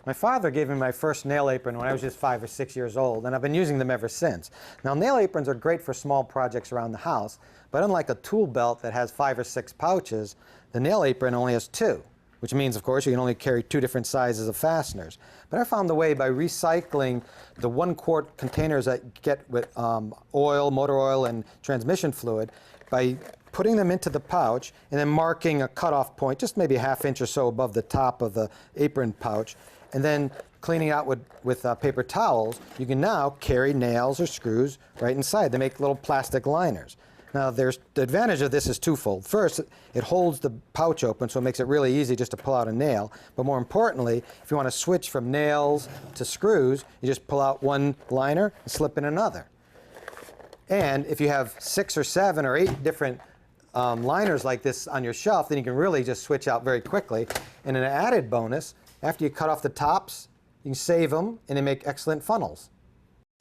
My father gave me my first nail apron when I was just 5 or 6 years old, and I've been using them ever since. Now, nail aprons are great for small projects around the house, but unlike a tool belt that has 5 or 6 pouches, the nail apron only has 2, which means, of course, you can only carry 2 different sizes of fasteners. But I found a way by recycling the 1-quart containers that you get with oil, motor oil, and transmission fluid, by putting them into the pouch and then marking a cutoff point, just maybe a ½ inch or so above the top of the apron pouch, and then cleaning out with paper towels, you can now carry nails or screws right inside. They make little plastic liners. Now, the advantage of this is twofold. First, it holds the pouch open, so it makes it really easy just to pull out a nail. But more importantly, if you want to switch from nails to screws, you just pull out one liner and slip in another. And if you have 6 or 7 or 8 different liners like this on your shelf, then you can really just switch out very quickly. And an added bonus, after you cut off the tops, you can save them, and they make excellent funnels.